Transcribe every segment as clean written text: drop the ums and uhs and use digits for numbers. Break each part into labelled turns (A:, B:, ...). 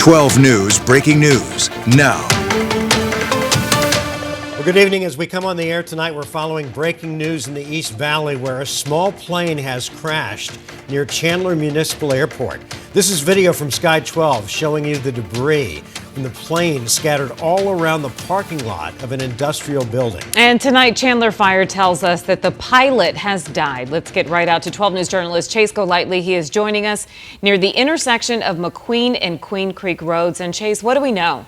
A: 12 News breaking news now.
B: Well, good evening. As we come on the air tonight, we're following breaking news in the East Valley where a small plane has crashed near Chandler Municipal Airport. This is video from Sky 12 showing you the debris from the plane scattered all around the parking lot of an industrial building.
C: And tonight, Chandler Fire tells us that the pilot has died. Let's get right out to 12 News journalist Chase Golightly. He is joining us near the intersection of McQueen and Queen Creek Roads. And Chase, what do we know?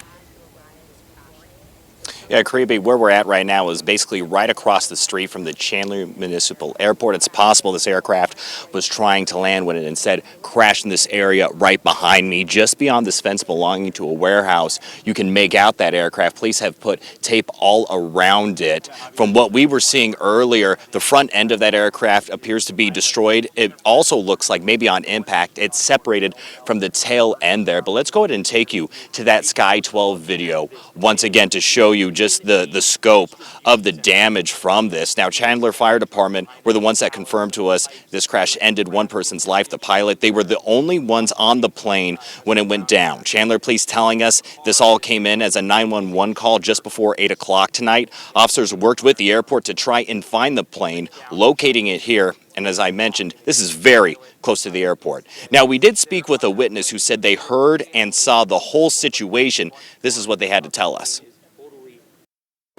D: Yeah, Creepy, where we're at right now is basically right across the street from the Chandler Municipal Airport. It's possible this aircraft was trying to land when it instead crashed in this area right behind me, just beyond this fence belonging to a warehouse. You can make out that aircraft. Police have put tape all around it. From what we were seeing earlier, the front end of that aircraft appears to be destroyed. It also looks like maybe on impact, it's separated from the tail end there. But let's go ahead and take you to that Sky 12 video once again to show you just the scope of the damage from this. Now, Chandler Fire Department were the ones that confirmed to us this crash ended one person's life, the pilot. They were the only ones on the plane when it went down. Chandler police telling us this all came in as a 911 call just before 8 o'clock tonight. Officers worked with the airport to try and find the plane, locating it here. And as I mentioned, this is very close to the airport. Now, we did speak with a witness who said they heard and saw the whole situation. This is what they had to tell us.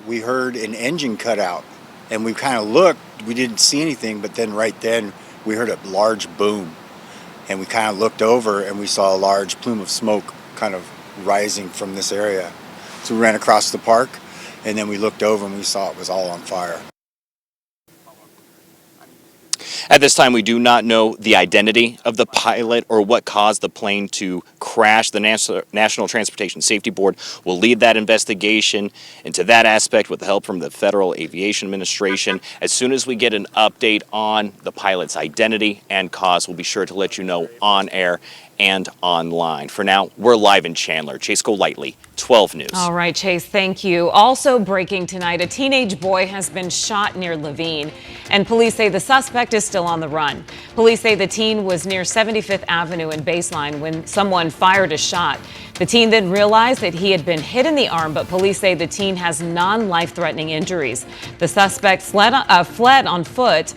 E: We heard an engine cut out, and we kind of looked. We didn't see anything, but then right then we heard a large boom, and we kind of looked over and we saw a large plume of smoke kind of rising from this area. So we ran across the park, and then we looked over and we saw it was all on fire.
D: At this time, we do not know the identity of the pilot or what caused the plane to crash. The National Transportation Safety Board will lead that investigation into that aspect with the help from the Federal Aviation Administration. As soon as we get an update on the pilot's identity and cause, we'll be sure to let you know on air and online. For now, we're live in Chandler. Chase Golightly, 12 News.
C: All right, Chase, thank you. Also breaking tonight, a teenage boy has been shot near Laveen, and police say the suspect is still on the run. Police say the teen was near 75th Avenue and Baseline when someone fired a shot. The teen then realized that he had been hit in the arm, but police say the teen has non-life-threatening injuries. The suspect fled on foot,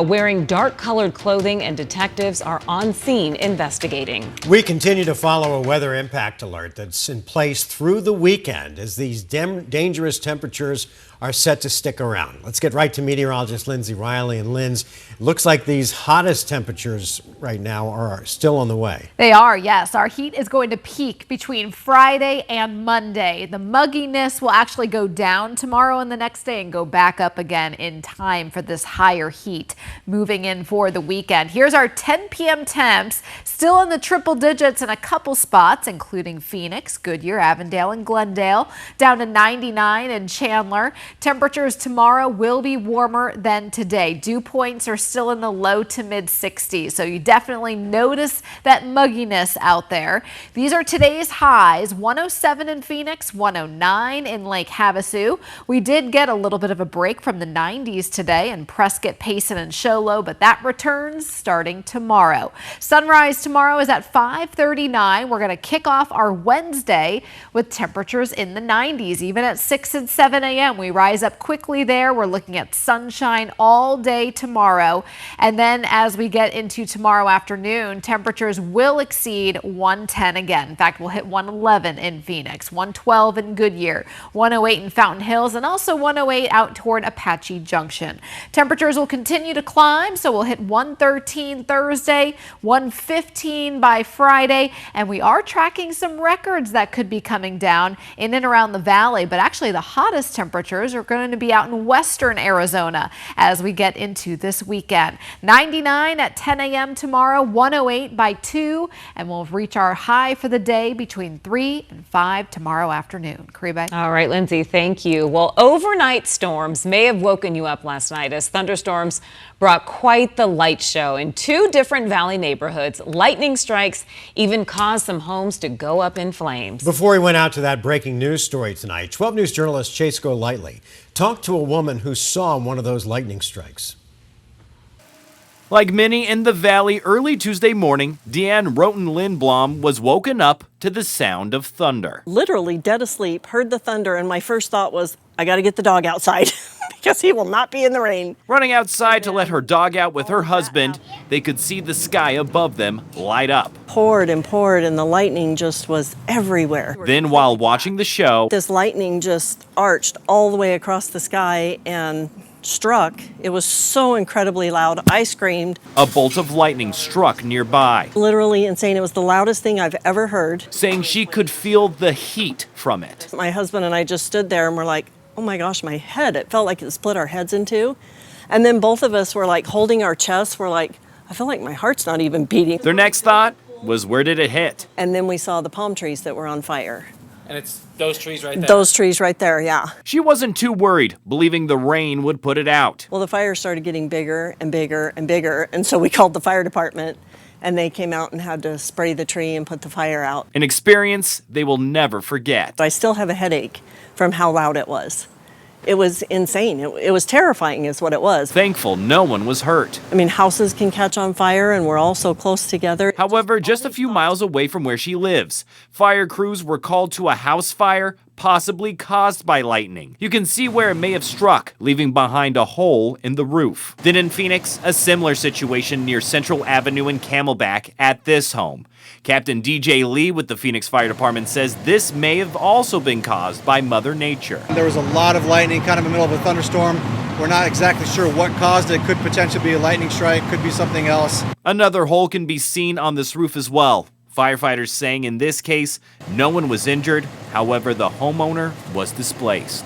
C: wearing dark-colored clothing, and detectives are on scene investigating.
B: We continue to follow a weather impact alert that's in place through the weekend as these dangerous temperatures are set to stick around. Let's get right to meteorologist Lindsay Riley. And Linz, looks like these hottest temperatures right now are still on the way.
F: They are, yes. Our heat is going to peak between Friday and Monday. The mugginess will actually go down tomorrow and the next day and go back up again in time for this higher heat moving in for the weekend. Here's our 10 p.m. temps, still in the triple digits in a couple spots, including Phoenix, Goodyear, Avondale, and Glendale, down to 99 in Chandler. Temperatures tomorrow will be warmer than today. Dew points are still in the low to mid 60s, so you definitely notice that mugginess out there. These are today's highs: 107 in Phoenix, 109 in Lake Havasu. We did get a little bit of a break from the 90s today in Prescott, Payson, and Show Low, but that returns starting tomorrow. Sunrise tomorrow is at 5:39. We're going to kick off our Wednesday with temperatures in the 90s, even at 6 and 7 a.m. We rise up quickly there. We're looking at sunshine all day tomorrow. And then as we get into tomorrow afternoon, temperatures will exceed 110 again. In fact, we'll hit 111 in Phoenix, 112 in Goodyear, 108 in Fountain Hills, and also 108 out toward Apache Junction. Temperatures will continue to climb, so we'll hit 113 Thursday, 115 by Friday, and we are tracking some records that could be coming down in and around the valley, but actually the hottest temperatures are going to be out in western Arizona as we get into this weekend. 99 at 10 a.m. tomorrow, 108 by 2, and we'll reach our high for the day between 3 and 5 tomorrow afternoon. Caribe.
C: All right, Lindsay, thank you. Well, overnight storms may have woken you up last night as thunderstorms brought quite the light show in two different valley neighborhoods. Lightning strikes even caused some homes to go up in flames.
B: Before we went out to that breaking news story tonight, 12 News journalist Chase Golightly talked to a woman who saw one of those lightning strikes.
G: Like many in the valley early Tuesday morning, Deanne Roten-Lindblom was woken up to the sound of thunder.
H: Literally dead asleep, heard the thunder, and my first thought was, I got to get the dog outside because he will not be in the rain.
G: Running outside to let her dog out with her husband, they could see the sky above them light up.
H: Poured and poured, and the lightning just was everywhere.
G: Then while watching the show,
H: This lightning just arched all the way across the sky and struck. It was so incredibly loud. I screamed.
G: a bolt of lightning struck nearby,
H: Literally insane. It was the loudest thing I've ever heard.
G: saying she could feel the heat from it.
H: My husband and I just stood there and were like, oh my gosh, my head. It felt like it split our heads in two. And then both of us were like holding our chests. We're like, I feel like my heart's not even beating.
G: Their next thought was, where did it hit?
H: And then we saw the palm trees that were on fire.
I: And it's those trees right there?
H: Those trees right there, yeah.
G: She wasn't too worried, believing the rain would put it out.
H: Well, the fire started getting bigger and bigger and bigger. And so we called the fire department and they came out and had to spray the tree and put the fire out.
G: An experience they will never forget.
H: I still have a headache from how loud it was. It was insane. It was terrifying is what it was.
G: Thankful no one was hurt.
H: I mean, houses can catch on fire and we're all so close together.
G: However, just a few miles away from where she lives, fire crews were called to a house fire possibly caused by lightning. You can see where it may have struck, leaving behind a hole in the roof. Then in Phoenix, a similar situation near Central Avenue in Camelback at this home. Captain DJ Lee with the Phoenix Fire Department says this may have also been caused by Mother Nature.
J: There was a lot of lightning kind of in the middle of a thunderstorm. We're not exactly sure what caused it. Could potentially be a lightning strike, could be something else.
G: Another hole can be seen on this roof as well. Firefighters saying in this case, no one was injured. However, the homeowner was displaced.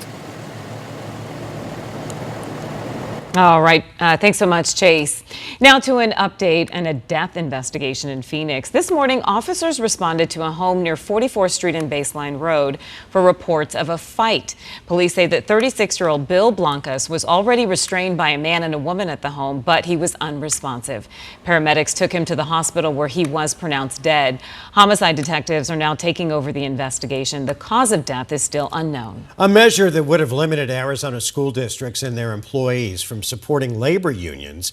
C: All right. Thanks so much, Chase. Now to an update and a death investigation in Phoenix. This morning, officers responded to a home near 44th Street and Baseline Road for reports of a fight. Police say that 36-year-old Bill Blancas was already restrained by a man and a woman at the home, but he was unresponsive. Paramedics took him to the hospital where he was pronounced dead. Homicide detectives are now taking over the investigation. The cause of death is still unknown.
B: A measure that would have limited Arizona school districts and their employees from supporting labor unions,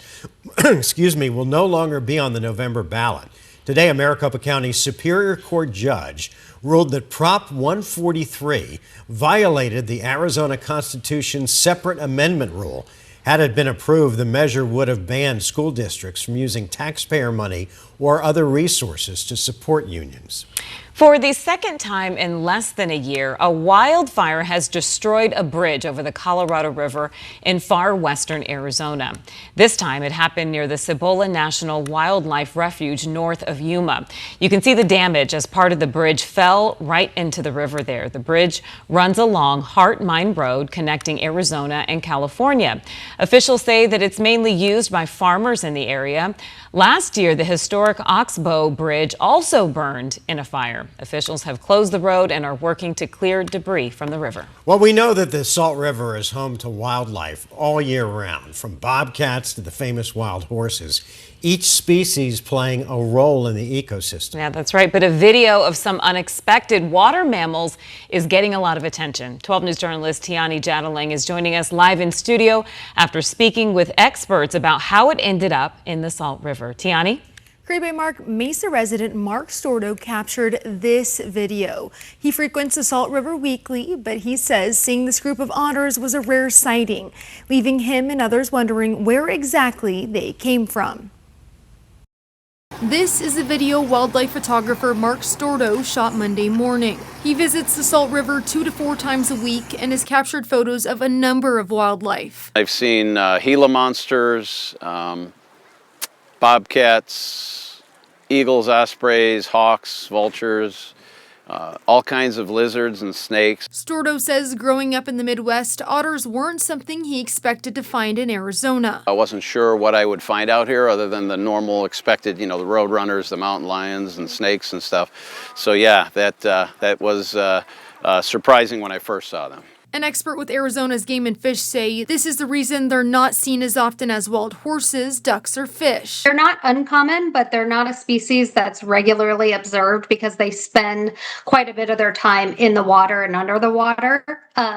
B: will no longer be on the November ballot. Today, a Maricopa County Superior Court judge ruled that Prop 143 violated the Arizona Constitution's separate amendment rule. Had it been approved, the measure would have banned school districts from using taxpayer money or other resources to support unions.
C: For the second time in less than a year, a wildfire has destroyed a bridge over the Colorado River in far western Arizona. This time it happened near the Cibola National Wildlife Refuge north of Yuma. You can see the damage as part of the bridge fell right into the river there. The bridge runs along Hart Mine Road connecting Arizona and California. Officials say that it's mainly used by farmers in the area. Last year, the historic Oxbow Bridge also burned in a fire. Officials have closed the road and are working to clear debris from the river.
B: Well, we know that the Salt River is home to wildlife all year round, from bobcats to the famous wild horses, each species playing a role in the ecosystem.
C: Yeah, that's right. But a video of some unexpected water mammals is getting a lot of attention. 12 News journalist Tiani Jadaling is joining us live in studio after speaking with experts about how it ended up in the Salt River. Tiani?
K: Great Bay Mark, Mesa resident Mark Stordo captured this video. He frequents the Salt River weekly, but he says seeing this group of otters was a rare sighting, leaving him and others wondering where exactly they came from. This is the video wildlife photographer Mark Stordo shot Monday morning. He visits the Salt River 2 to 4 times a week and has captured photos of a number of wildlife.
L: I've seen Gila monsters, bobcats, eagles, ospreys, hawks, vultures, all kinds of lizards and snakes.
K: Stordo says growing up in the Midwest, otters weren't something he expected to find in Arizona.
L: I wasn't sure what I would find out here other than the normal expected, the road runners, the mountain lions and snakes and stuff. So yeah, that was surprising when I first saw them.
K: An expert with Arizona's Game and Fish say this is the reason they're not seen as often as wild horses, ducks, or fish.
M: They're not uncommon, but they're not a species that's regularly observed because they spend quite a bit of their time in the water and under the water.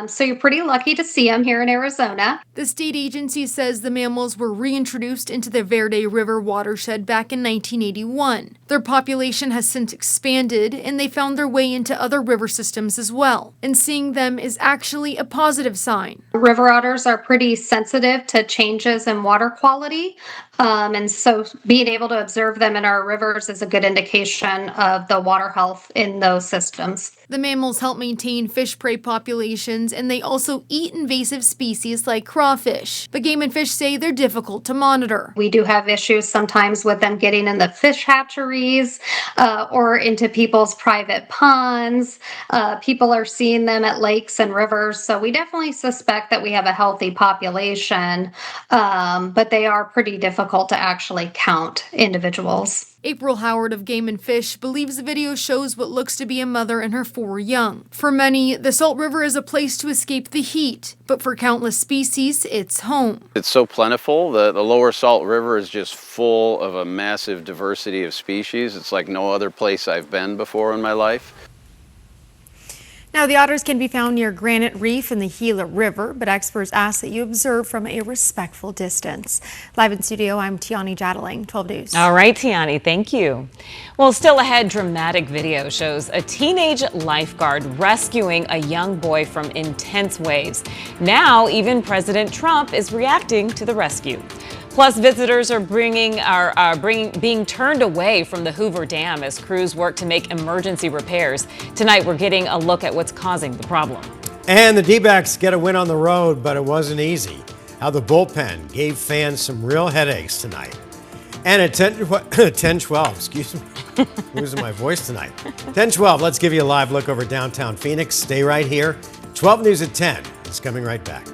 M: So you're pretty lucky to see them here in Arizona.
K: The state agency says the mammals were reintroduced into the Verde River watershed back in 1981. Their population has since expanded, and they found their way into other river systems as well. And seeing them is actually a positive sign.
M: River otters are pretty sensitive to changes in water quality. And so being able to observe them in our rivers is a good indication of the water health in those systems.
K: The mammals help maintain fish prey populations, and they also eat invasive species like crawfish. But Game and Fish say they're difficult to monitor.
M: We do have issues sometimes with them getting in the fish hatcheries or into people's private ponds. People are seeing them at lakes and rivers, so we definitely suspect that we have a healthy population, but they are pretty difficult to actually count individuals.
K: April Howard of Game and Fish believes the video shows what looks to be a mother and her 4 young. For many, the Salt River is a place to escape the heat, but for countless species, it's home.
L: It's so plentiful. The lower Salt River is just full of a massive diversity of species. It's like no other place I've been before in my life.
K: Now, the otters can be found near Granite Reef and the Gila River, but experts ask that you observe from a respectful distance. Live in studio, I'm Tiani Jadling, 12 News.
C: All right, Tiani, thank you. Well, still ahead, dramatic video shows a teenage lifeguard rescuing a young boy from intense waves. Now, even President Trump is reacting to the rescue. Plus, visitors are being turned away from the Hoover Dam as crews work to make emergency repairs. Tonight, we're getting a look at what's causing the problem.
B: And the D-backs get a win on the road, but it wasn't easy. How the bullpen gave fans some real headaches tonight. And at 10-12, excuse me, losing my voice tonight. 10-12, let's give you a live look over downtown Phoenix. Stay right here. 12 News at 10 is coming right back.